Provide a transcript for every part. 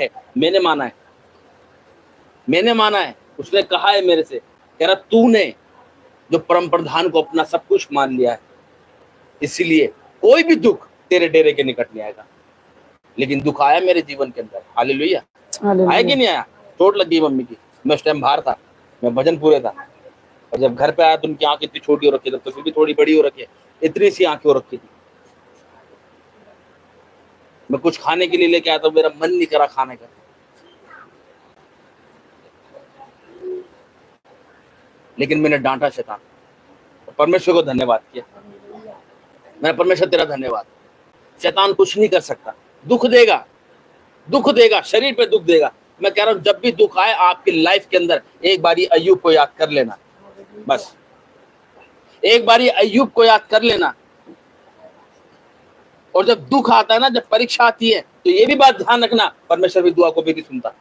है? मैंने माना है, मैंने माना है। उसने कहा है मेरे से, कह रहा तूने जो परम प्रधान को अपना सब कुछ मान लिया है, इसीलिए कोई भी दुख तेरे डेरे के निकट नहीं आएगा। लेकिन दुख आया मेरे जीवन के अंदर, हालेलुया। आया कि नहीं आया? चोट लगी मम्मी की, मैं उस टाइम बाहर था, मैं भजन पूरे था, और जब घर पे आया तो उनकी आंख इतनी छोटी हो रखी थी, तो फिर भी थोड़ी बड़ी हो रखी है, इतनी सी आंखें हो रखी थी। मैं कुछ खाने के लिए लेके आया तो मेरा मन नहीं करा खाने का, लेकिन मैंने डांटा शैतान, परमेश्वर को धन्यवाद किया। मैं परमेश्वर तेरा धन्यवाद, शैतान कुछ नहीं कर सकता, दुख देगा, दुख देगा, शरीर पे दुख देगा। मैं कह रहा हूं जब भी दुख आए आपकी लाइफ के अंदर एक बारी अय्यूब को याद कर लेना, बस एक बारी अय्यूब को याद कर लेना। और जब दुख आता है ना, जब परीक्षा आती है, तो ये भी बात ध्यान रखना, परमेश्वर भी दुआ को भी नहीं सुनता।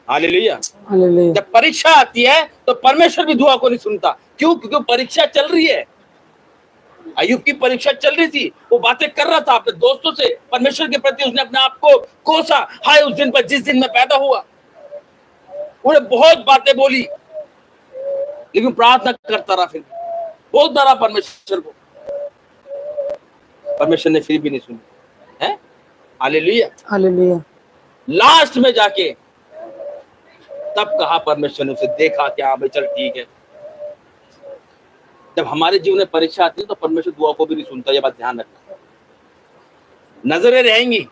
हालेलुया। जब परीक्षा आती है तो परमेश्वर भी दुआ को नहीं सुनता। क्यों? क्योंकि परीक्षा चल रही है। अय्यूब की परीक्षा चल रही थी, वो बातें कर रहा था अपने दोस्तों से, परमेश्वर के प्रति उसने अपने आप को कोसा। हाय उस दिन पर जिस दिन मैं पैदा हुआ, उन्हें बहुत बातें बोली, लेकिन प्रार्थना करता रहा, फिर बोलता रहा परमेश्वर को, परमेश्वर ने फिर भी नहीं सुनी है। Hallelujah, hallelujah. लास्ट में जाके तब कहा परमेश्वर ने उसे, देखा कि हाँ भाई चल ठीक है। जब हमारे जीवन में परीक्षा आती है तो परमेश्वर दुआ को भी नहीं सुनता, ये बात ध्यान रखना। नजरें रहेंगी,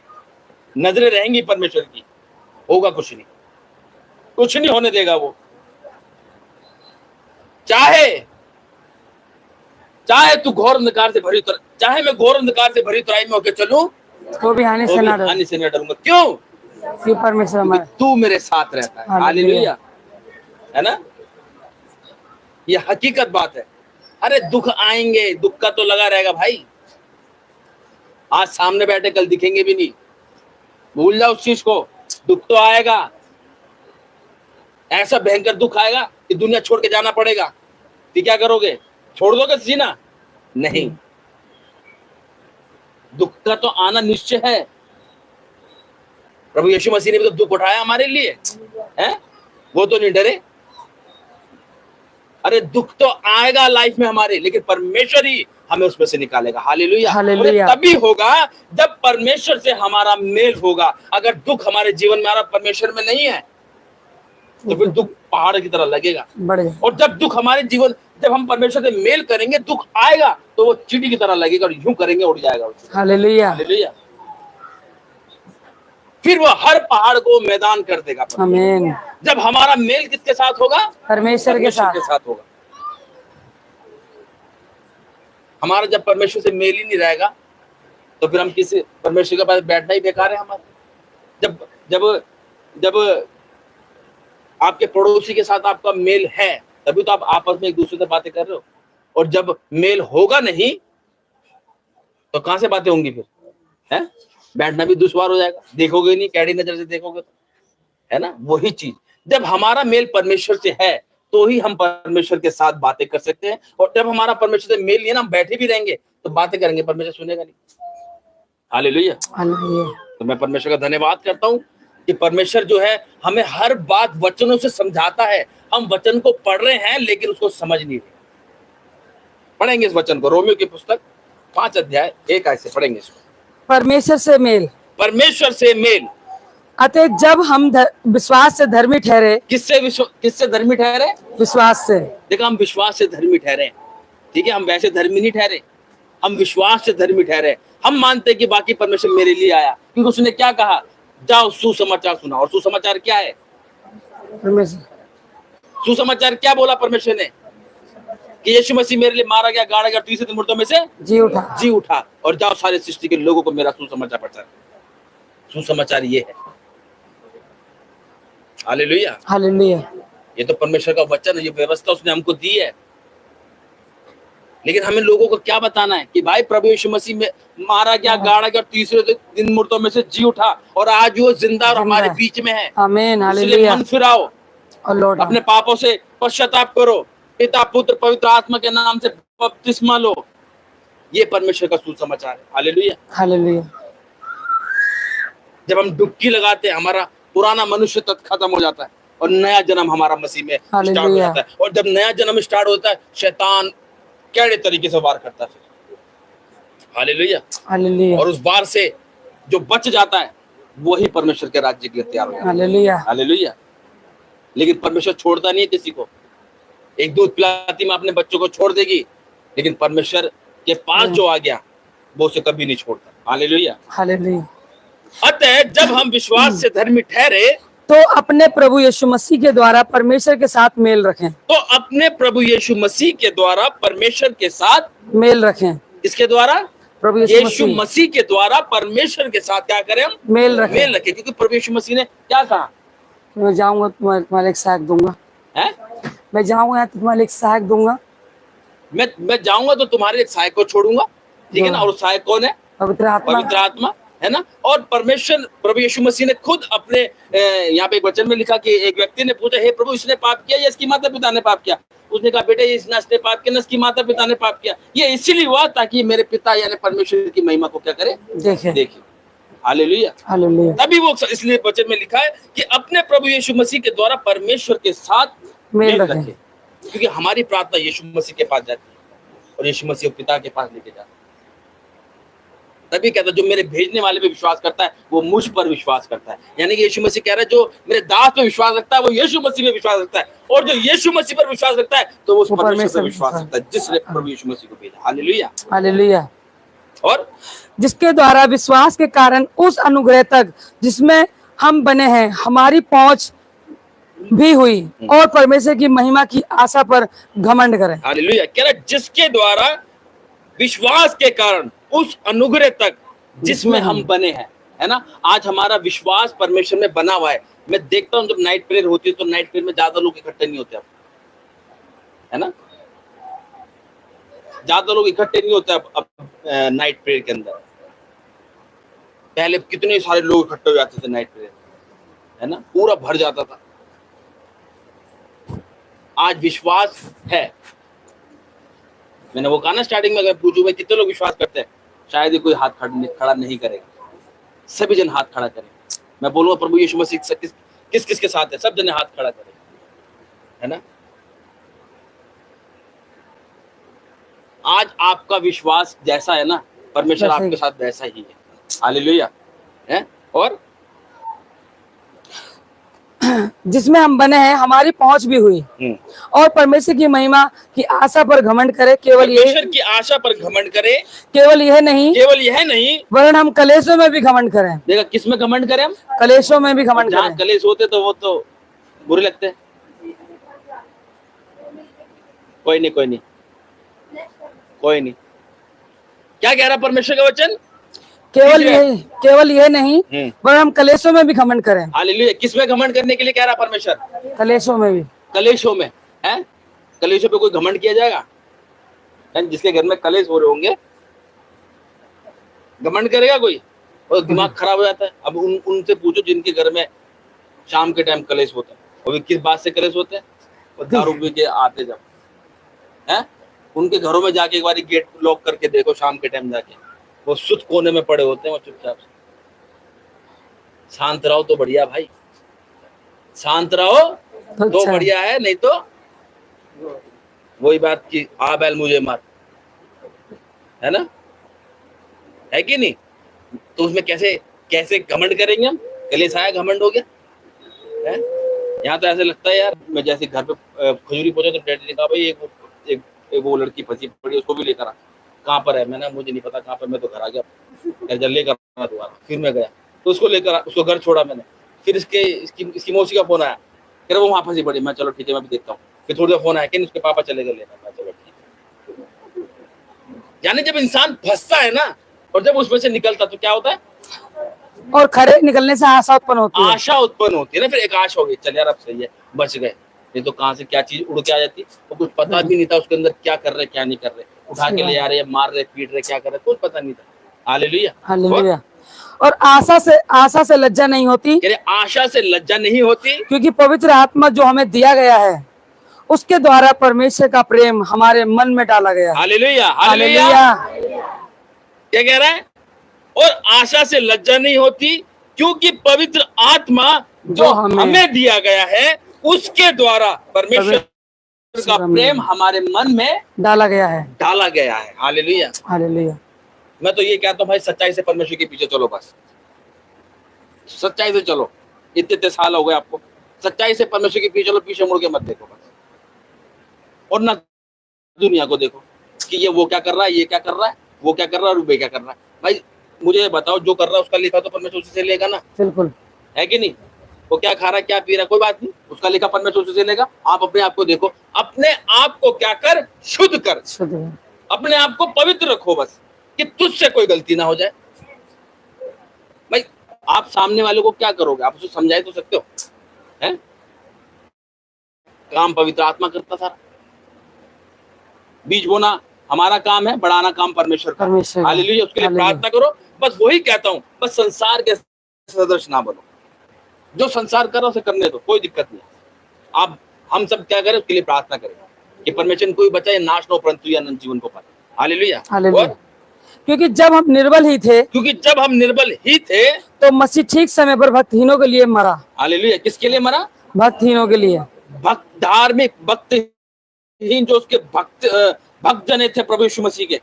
नजरें रहेंगी परमेश्वर की, होगा कुछ नहीं, कुछ नहीं होने देगा वो। चाहे तू घोर अंधकार से भरी, चाहे मैं घोर अंधकार से भरी तराई में होकर चलूं तो भी हानि से न डरूंगा। क्यों? परमेश्वर तू मेरे साथ रहता है। हालेलुया, है ना? ये हकीकत बात है। अरे दुख आएंगे, दुख का तो लगा रहेगा भाई। आज सामने बैठे, कल दिखेंगे भी नहीं, भूल जाओ उस चीज को। दुख तो आएगा, ऐसा भयंकर दुख आएगा कि दुनिया छोड़ के जाना पड़ेगा। फिर क्या करोगे? छोड़ दोगे जीना? नहीं, दुख का तो आना निश्चय है। प्रभु यीशु मसीह ने भी तो दुख उठाया हमारे लिए, है? वो तो नहीं डरे। अरे दुख तो आएगा लाइफ में हमारे, लेकिन परमेश्वर ही हमें उसमें से निकालेगा। Hallelujah, hallelujah. तभी होगा जब परमेश्वर से हमारा मेल होगा। अगर दुख हमारे जीवन में आ रहा, परमेश्वर में नहीं है, तो फिर दुख पहाड़ की तरह लगेगा। और जब दुख हमारे जीवन, जब हम परमेश्वर से मेल करेंगे, दुख आएगा तो वो चींटी की तरह लगेगा, और यूं करेंगे उड़ जाएगा। Hallelujah, hallelujah. फिर वो हर पहाड़ को मैदान कर देगा। आमीन। जब हमारा मेल किसके साथ होगा? परमेश्वर के साथ होगा। हमारा जब परमेश्वर से मेल ही नहीं रहेगा, तो फिर हम किसी परमेश्वर के पास बैठना ही बेकार है हमारा। जब जब जब आपके पड़ोसी के साथ आपका मेल है, तभी तो आप आपस में एक दूसरे से बातें कर रहे हो। और जब मेल होगा नहीं, तो कहां से बातें होंगी फिर? है, बैठना भी दुश्वार हो जाएगा, देखोगे नहीं, कैडी नजर से देखोगे तो, है ना? वही चीज, जब हमारा मेल परमेश्वर से है, तो ही हम परमेश्वर के साथ बातें कर सकते हैं। और जब हमारा परमेश्वर से मेल नहीं है ना, हम बैठे भी रहेंगे तो बातें करेंगे, परमेश्वर सुनेगा नहीं। Hallelujah, hallelujah. तो मैं परमेश्वर का धन्यवाद करता हूँ कि परमेश्वर जो है हमें हर बात वचनों से समझाता है। हम वचन को पढ़ रहे हैं, लेकिन उसको समझ नहीं रहे। पढ़ेंगे इस वचन को, रोमियो की पुस्तक 5 अध्याय 1 आयत से पढ़ेंगे इसको। परमेश्वर से मेल, परमेश्वर से मेल। अतः जब हम विश्वास से धर्मी ठहरे। किससे धर्मी ठहरे? विश्वास से। देखो, हम विश्वास से धर्मी ठहरे, ठीक है? हम वैसे धर्मी नहीं ठहरे, हम विश्वास से धर्मी ठहरे। हम मानते कि बाकी परमेश्वर मेरे लिए आया, क्योंकि उसने क्या कहा? जाओ सुसमाचार सुना। और सुसमाचार क्या है? सुसमाचार क्या बोला परमेश्वर ने? कि यीशु मसीह मेरे लिए मारा गया, गाड़ा गया, तीसरे दिन मुर्दों में से जी उठा। और जाओ सारे सृष्टि के लोगों को मेरा सुसमाचार प्रचार। सुसमाचार ये है। Hallelujah, hallelujah. ये तो परमेश्वर का वचन है, ये व्यवस्था उसने हमको दी है। लेकिन हमें लोगों को क्या बताना है कि भाई प्रभु यीशु मसीह में मारा गया, गाड़ा गया, तीसरे दिन मुर्दों में से जी उठा, और आज वो जिंदा और हमारे बीच में है। आमीन, हालेलुया। मन फिराओ, अपने पापों से पश्चाताप करो, पिता पुत्र पवित्र आत्मा के नाम से बपतिस्मा लो। ये परमेश्वर का सुसमाचार है। Hallelujah, hallelujah. जब हम डुबकी लगाते हैं हमारा पुराना मनुष्य तत्व खत्म हो जाता है और नया जन्म हमारा मसीह में स्टार्ट हो हालेलुया। जाता है। और जब नया जन्म स्टार्ट होता है शैतान कैड़े तरीके से वार करता है फिर। हालेलुया। हालेलुया। और उस वार से जो बच जाता है वही परमेश्वर के राज्य के लिए तैयार हो जाता है। हालेलुया। हालेलुया। लेकिन परमेश्वर छोड़ता नहीं है किसी को। एक दूध पिलाती माँ अपने बच्चों को छोड़ देगी, लेकिन परमेश्वर के पास जो आ गया वो उसे कभी नहीं छोड़ता। हालेलुया। हालेलुया। अतः जब हम विश्वास से धर्मी ठहरे तो अपने प्रभु यीशु मसीह के द्वारा परमेश्वर के साथ मेल रखें। तो अपने प्रभु यीशु मसीह के द्वारा परमेश्वर के साथ मेल रखें। इसके द्वारा प्रभु यीशु मसीह के द्वारा परमेश्वर के साथ क्या करें हम? मेल रखें। मेल रखें। क्योंकि प्रभु यीशु मसीह ने क्या कहा? मैं जाऊंगा तुम्हारे एक सहायक दूंगा। है? मैं जाऊंगा तुम्हारे एक सहायक दूंगा। मैं जाऊंगा तो तुम्हारे एक सहायक को छोड़ूंगा, ठीक है ना। और सहायक कौन है? पवित्र आत्मा। पवित्र आत्मा, है ना। और परमेश्वर प्रभु यीशु मसीह ने खुद अपने यहाँ पे एक वचन में लिखा कि एक व्यक्ति ने पूछा, हे प्रभु इसने पाप किया या इसकी माता पिता ने पाप किया? उसने कहा, बेटे इसने पाप किया ना इसकी माता पिता ने पाप किया। ये इसीलिए हुआ ताकि मेरे पिता यानी परमेश्वर की महिमा को क्या करे? देखे। हालेलुया। हालेलुया। तभी वो इसलिए वचन में लिखा है कि अपने प्रभु यीशु मसीह के द्वारा परमेश्वर के साथ मेल रखें। क्योंकि हमारी प्रार्थना यीशु मसीह के पास जाती है और यीशु मसीह पिता के पास लेके जाता है। तभी कहता है जो मेरे भेजने वाले पे विश्वास करता है वो मुझ पर विश्वास करता है। यानी कि यीशु मसीह कह रहा है जो मेरे दास पे विश्वास रखता है वो यीशु मसीह पे विश्वास रखता है, और जो यीशु मसीह पर विश्वास रखता है तो वो उस परमेश्वर पर विश्वास रखता है जिसने प्रभु यीशु मसीह को भेजा। हालेलुया। हालेलुया। और जिसके द्वारा विश्वास के कारण उस अनुग्रह तक जिसमें हम बने हैं हमारी पहुंच भी हुई और परमेश्वर की महिमा की आशा पर घमंड करें। हालेलुया। कह रहा जिसके द्वारा विश्वास के कारण उस अनुग्रह तक जिसमें हम बने हैं, है ना। आज हमारा विश्वास परमेश्वर में बना हुआ है। मैं देखता हूँ जब नाइट प्रेयर होती है तो नाइट प्रेयर में ज्यादा लोग इकट्ठे नहीं होते अब, है ना। ज्यादा लोग इकट्ठे नहीं होते अब नाइट प्रेयर के अंदर। पहले कितने सारे लोग इकट्ठे हो जाते थे नाइट प्रेयर, है ना, पूरा भर जाता था। आज विश्वास है। मैंने वो कहा ना स्टार्टिंग में, अगर पूछूं मैं कितने लोग विश्वास करते हैं, शायद ही कोई हाथ खड़ा नहीं करेगा। सभी जन हाथ खड़ा करें। मैं बोलूंगा प्रभु यीशु मसीह किस किस के साथ है, सब जने हाथ खड़ा करें, है ना। आज आपका विश्वास जैसा है ना, परमेश्वर आपके साथ वैसा ही है। हालेलुया। है। और जिसमें हम बने हैं हमारी पहुंच भी हुई और परमेश्वर की महिमा की आशा पर घमंड करे। परमेश्वर की आशा पर घमंड करे। केवल यह नहीं वरन हम कलेशों में भी घमंड करें। देखा किस में घमंड करें? हम कलेशों में भी घमंड करें। कलेश होते तो वो तो बुरे लगते हैं। कोई नहीं। क्या कह रहा परमेश्वर का वचन? केवल यह नहीं वरन हम कलेशों में भी घमंड करें। हालेलुया। किस में घमंड करने के लिए कह रहा परमेश्वर? कलेशों में भी। कलेशों में है। कलेशों पे कोई घमंड किया जाएगा? जिसके घर में कलेश हो रहे होंगे घमंड करेगा कोई? और दिमाग खराब हो जाता है। अब उनसे पूछो जिनके घर में शाम के टाइम कलेश होता है, वो भी किस बात से कलेश होते हैं? और दारू पी के आते जब है, उनके घरों में जाके एक बार गेट लॉक करके देखो, शाम के टाइम जाके वो सुत कोने में पड़े होते हैं, वो चुपचाप। शांत रहो तो बढ़िया भाई, शांत रहो तो बढ़िया है, नहीं तो वही बात की आ बैल मुझे मार, है ना, है कि नहीं। तो उसमें कैसे घमंड करेंगे हम? कलेश आया, घमंड हो गया है। यहाँ तो ऐसे लगता है यार, मैं जैसे घर पे खजूरी पहुंचा तो डैडी ने कहा भाई एक वो लड़की फंसी पड़ी, उसको भी लेकर आ। कहाँ पर है? मैंने मुझे नहीं पता कहाँ पर, मैं तो घर आ गया। जब लेकर दोबारा फिर मैं गया तो उसको लेकर उसको घर छोड़ा मैंने। फिर इसकी मौसी का फोन आया, कह रहा वो वहाँ फंसी पड़ी। मैं चलो ठीक है, मैं भी देखता हूँ। फिर थोड़ी देर फोन आया कि उसके पापा चले गए लेना। मैं चलो ठीक है। यानी जब इंसान फंसता है ना और जब उसमें से निकलता तो क्या होता है? और खड़े निकलने से आशा उत्पन्न होती है। आशा उत्पन्न होती है ना। फिर एक आशा हो गई, चल यार अब सही है, बच गए। नहीं तो कहाँ से क्या चीज उड़ के आ जाती, और कुछ पता भी नहीं था उसके अंदर क्या कर रहे क्या नहीं कर रहे। उठा के ले आ रहे, मार रहे, पीट रहे, क्या कर रहे, कुछ पता नहीं था। हालेलुया। हालेलुया। और आशा से लज्जा नहीं होती। आशा से लज्जा नहीं होती, क्योंकि पवित्र आत्मा जो हमें दिया गया है उसके द्वारा परमेश्वर का प्रेम हमारे मन में डाला गया। हालेलुया। हालेलुया। क्या कह रहा है? और आशा से लज्जा नहीं होती क्योंकि पवित्र आत्मा जो जो हमें दिया गया है उसके द्वारा परमेश्वर का प्रेम हमारे मन में डाला गया है। डाला गया है। हालेलुया। हालेलुया। मैं तो ये कहता हूँ भाई, सच्चाई से परमेश्वर के पीछे चलो, बस सच्चाई से चलो। इतने साल हो गए आपको, सच्चाई से परमेश्वर के पीछे चलो, पीछे मुड़ के मत देखो बस। और ना दुनिया को देखो कि ये वो क्या कर रहा है, ये क्या कर रहा है, वो क्या कर रहा है, और वे क्या कर रहा है। भाई मुझे बताओ, जो कर रहा है उसका लिखा तो परमेश्वर उसी से लेगा ना, बिल्कुल, है कि नहीं? वो क्या खा रहा है, क्या पी रहा है, कोई बात नहीं, उसका लिखा परमेश्वर उसी से लेगा। आप अपने आप को देखो, अपने आप को क्या कर, शुद्ध कर, शुद्ध है। अपने आप को पवित्र रखो बस, कि तुझसे कोई गलती ना हो जाए। भाई आप सामने वाले को क्या करोगे, आप उसे समझाए तो सकते हो, हैं? काम पवित्र आत्मा करता सारा। बीज बोना हमारा काम है, बढ़ाना काम परमेश्वर का। परमेश्वर का। हालेलुया। उसके लिए हालेलुया। प्रार्थना करो, बस वही कहता हूँ, बस संसार के सदस्य ना बनो। जो संसार कर रहा है उसे करने दो, कोई दिक्कत नहीं। आप हम सब क्या करें, उसके लिए प्रार्थना करें कि परमेश्वर कोई बचाए, नाश न हो परंतु या अनंत जीवन को पाए। हालेलुया। हालेलुया। और क्योंकि जब हम निर्बल ही थे क्योंकि जब हम निर्बल ही थे तो मसीह ठीक समय पर भक्तहीनों के लिए मरा। हालेलुया। किसके लिए मरा? भक्तहीनों के लिए। भक्त, धार्मिक, भक्तहीन, जो उसके भक्त जने थे प्रभु यीशु मसीह के,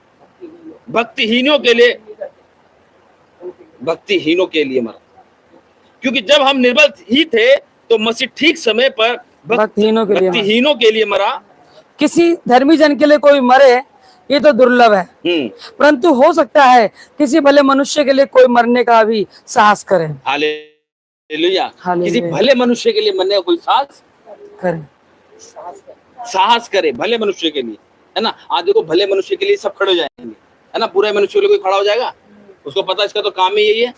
भक्तिहीनों के लिए, भक्तिहीनों के लिए मरा। क्योंकि जब हम निर्बल ही थे तो मसीह ठीक समय पर भक्तहीनों के लिए मरा। किसी धर्मी जन के लिए कोई मरे ये तो दुर्लभ है, परंतु हो सकता है किसी भले मनुष्य के लिए कोई मरने का भी साहस करे। हालेलुया। किसी भले मनुष्य के लिए मरने का कोई साहस करे, भले मनुष्य के लिए, है ना? आज देखो, भले मनुष्य के लिए सब खड़े हो जाएंगे, है ना? बुरे मनुष्य के लिए कोई खड़ा हो जाएगा? उसको पता इसका तो काम ही यही है।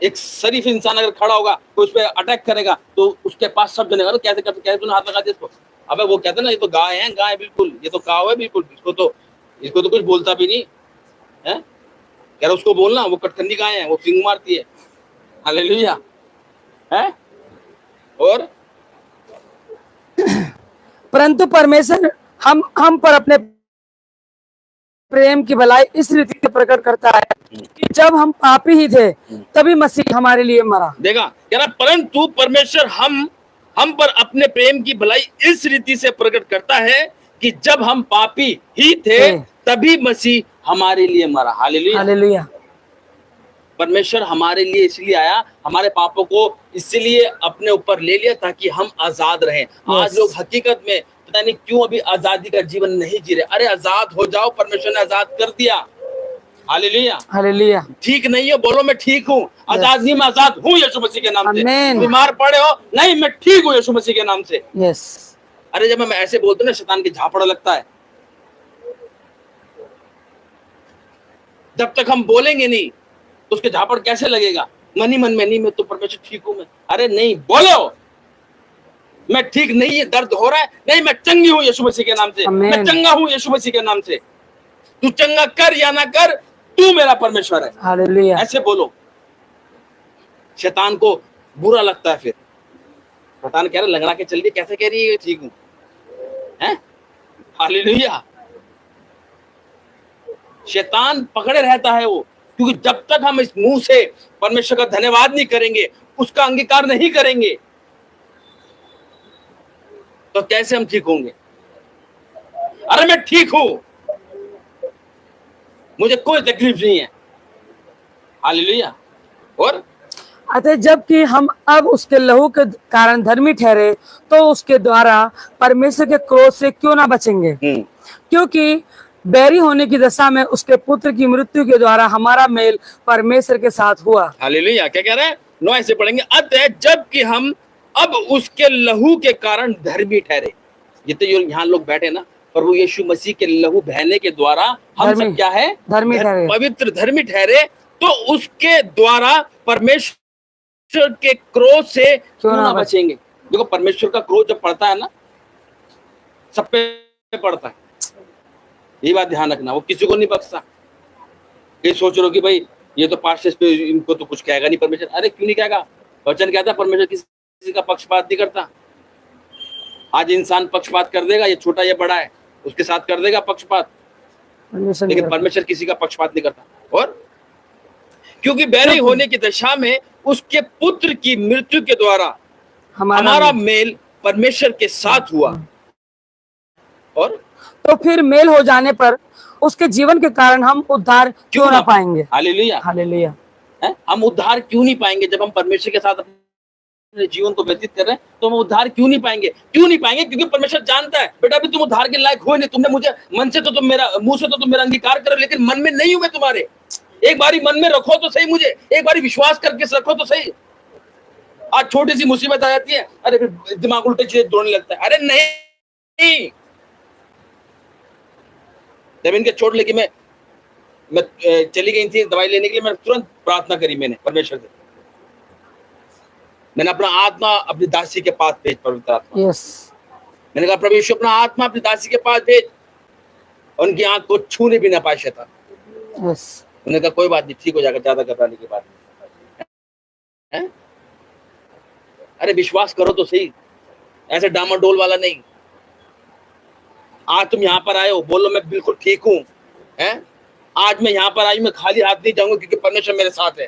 एक शरीफ इंसान अगर खड़ा होगा तो उस पर अटैक करेगा तो उसके पास सब जनेगा, तो कैसे करते, कैसे तूने हाथ लगा दिया इसको? अबे वो कहते ना, ये तो गाय है, गाय बिल्कुल, ये तो काव है बिल्कुल, इसको तो कुछ बोलता भी नहीं है। कह रहा उसको बोलना, वो कटखंडी गाय है, वो सिंग मारती है। हालेलुया। है? और परंतु परमेश्वर हम पर अपने प्रेम की भलाई इस रीति से प्रकट करता है कि जब हम पापी ही थे तभी मसीह हमारे लिए मरा। देखा, कह रहा परंतु परमेश्वर हम पर अपने प्रेम की भलाई इस रीति से प्रकट करता है कि जब हम पापी ही थे तभी मसीह हमारे लिए मरा। हालेलुया। हालेलुया। परमेश्वर हमारे लिए इसलिए आया, हमारे पापों को इसलिए अपने ऊपर ले लिया ताकि हम आजाद रहें। आज लोग हकीकत में पता नहीं क्यों अभी आजादी का जीवन नहीं जी रहे। अरे आजाद हो जाओ, परमेश्वर ने आजाद कर दिया। हालेलुया। हालेलुया। ठीक नहीं हो, बोलो मैं ठीक हूँ, आजाद नहीं, मैं आजाद हूँ यीशु मसीह के नाम से। बीमार पड़े हो, नहीं मैं ठीक हूँ यीशु मसीह के नाम से। यस। अरे जब मैं ऐसे बोलते ना, शैतान की झापड़ लगता है। जब तक हम बोलेंगे नहीं तो उसके झापड़ कैसे लगेगा? मन ही मन में, नहीं मैं तो परमेश्वर ठीक हूं मैं। अरे नहीं, बोलो मैं ठीक नहीं है, दर्द हो रहा है, नहीं मैं चंगी हूं यीशु मसीह के नाम से, मैं चंगा हूं यीशु मसीह के नाम से। तू चंगा कर या ना कर, तू मेरा परमेश्वर है। हालेलुया। ऐसे बोलो। शैतान को बुरा लगता है, फिर शैतान कह रहा लंगड़ा के चल रही, कैसे कह रही है ठीक हूं, हैं? हालेलुया। शैतान पकड़े रहता है वो, क्योंकि जब तक हम इस मुंह से परमेश्वर का धन्यवाद नहीं करेंगे, उसका अंगीकार नहीं करेंगे, तो कैसे हम ठीक होंगे? अरे मैं ठीक हूं, मुझे कोई तकलीफ नहीं है। हालेलुया। और अतः जबकि हम अब उसके लहू के कारण धर्मी ठहरे तो उसके द्वारा परमेश्वर के क्रोध से क्यों ना बचेंगे? क्योंकि बैरी होने की दशा में उसके पुत्र की मृत्यु के द्वारा हमारा मेल परमेश्वर के साथ हुआ। हालेलुया। क्या कह रहे हैं? 9 ऐसे पढ़ेंगे, अतः जबकि हम अब उसके लहू के कारण धर्मी ठहरे। जितने जो यहाँ लोग बैठे ना, प्रभु यीशु मसीह के लहू बहने के द्वारा हम सब क्या है? धर्मी ठहरे, पवित्र धर्मी ठहरे। तो उसके द्वारा परमेश्वर के क्रोध से क्यों ना बचेंगे? देखो, परमेश्वर का क्रोध जब पड़ता है ना, सब पे पड़ता है। यही बात ध्यान रखना, वो किसी को नहीं बख्शता। ये सोच रहे हो कि भाई ये तो पास्टर्स पे, इनको तो कुछ कहेगा नहीं परमेश्वर। अरे क्यों नहीं कहेगा? वचन कहता है परमेश्वर किसी का पक्षपात नहीं करता। आज इंसान पक्षपात कर देगा, ये छोटा ये बड़ा है, उसके साथ कर देगा पक्षपात, लेकिन परमेश्वर किसी का पक्षपात नहीं करता। और क्योंकि बैरी होने की दशा में उसके पुत्र की मृत्यु के द्वारा हमारा मेल परमेश्वर के साथ हुआ। और तो फिर मेल हो जाने पर उसके जीवन के कारण हम उद्धार क्यों ना पाएंगे? Hallelujah, hallelujah. हम उद्धार क्यों नहीं पाएंगे? जब हम परमेश्वर के साथ अपने जीवन को व्यतीत कर रहे हैं तो हम उद्धार क्यों नहीं पाएंगे? क्यों नहीं पाएंगे? क्योंकि परमेश्वर जानता है बेटा अभी तुम उद्धार के लायक हो नहीं, तुमने मुझे मन से तो तुम मेरा, मुंह से तो तुम मेरा अंगीकार करो, लेकिन मन में नहीं हुए तुम्हारे। एक बारी मन में रखो तो सही, मुझे एक बारी विश्वास करके रखो तो सही। आज छोटी सी मुसीबत आ जाती है, अरे फिर दिमाग उल्टे चीजें दौड़ने लगता है। अरे नहीं, जब इनके चोट लगी, मैं चली गई थी दवाई लेने के लिए, मैंने तुरंत प्रार्थना करी मैंने परमेश्वर से। मैंने अपना आत्मा अपनी दासी के पास भेज, पवित्र आत्मा। मैंने कहा प्रभु यीशु अपना आत्मा अपनी दासी के पास भेज। उनकी आंख को छूने भी ना पाए शैतान। उन्होंने कहा कोई बात नहीं, ठीक हो जाएगा, ज्यादा घबराने की बात नहीं। अरे विश्वास करो तो सही, ऐसे डामाडोल वाला नहीं। आज तुम यहाँ पर आए हो, बोलो मैं बिल्कुल ठीक हूँ। आज मैं यहाँ पर आई, मैं खाली हाथ नहीं जाऊंगा क्योंकि परमेश्वर मेरे साथ है।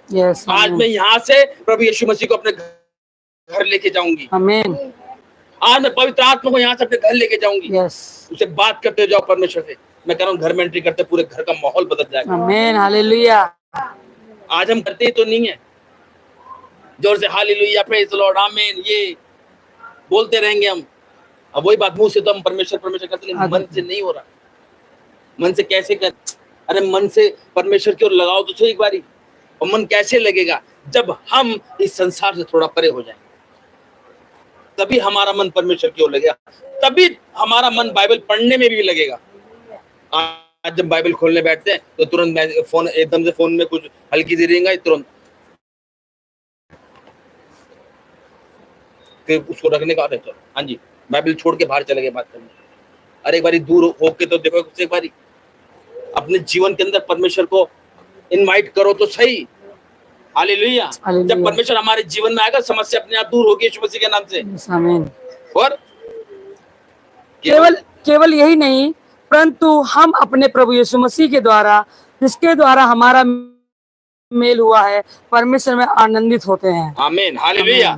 आज मैं यहाँ से प्रभु यीशु मसीह को अपने घर लेके जाऊंगी। आमीन। आज मैं पवित्र आत्मा को यहाँ से अपने घर लेके जाऊंगी। उसे बात करते जाओ परमेश्वर से। मैं कह रहा हूँ घर में एंट्री करते पूरे घर का माहौल बदल जाएगा। आमीन, हालेलुया। आज हम करते ही तो नहीं है। जोर से हालेलुया, प्रेज द लॉर्ड, आमीन, ये बोलते रहेंगे हम। अब वही बात मुंह से तो हम परमेश्वर परमेश्वर करते, लेकिन मन से नहीं हो रहा। मन से कैसे कर? अरे मन से परमेश्वर की ओर लगाओ तो सही एक बारी। और मन कैसे लगेगा? जब हम इस संसार से थोड़ा परे हो जाएंगे, तभी हमारा मन परमेश्वर की ओर लगेगा, तभी हमारा मन बाइबल पढ़ने में भी लगेगा। आज जब बाइबल खोलने बैठते हैं तो तुरंत मैं फोन, एकदम से फोन में कुछ हल्की सी रिंग आई, तुरंत फिर उसको रखने का आदत है। हाँ जी, बाइबल छोड़ के बाहर चले गए बात करने। अरे एक बारी दूर होके तो देखो, एक बारी अपने जीवन के अंदर परमेश्वर को इनवाइट करो तो सही। हालेलुया। जब परमेश्वर हमारे जीवन में आएगा, समस्या अपने आप दूर होगी यीशु मसीह के नाम से। आमीन। और केवल यही नहीं, परंतु हम अपने प्रभु यीशु मसीह के द्वारा, जिसके द्वारा हमारा मेल हुआ है, परमेश्वर में आनंदित होते हैं। आमीन, हालेलुया।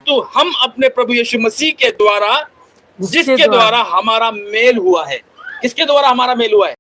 तो हम अपने प्रभु यीशु मसीह के द्वारा, जिसके द्वारा हमारा मेल हुआ है। किसके द्वारा हमारा मेल हुआ है?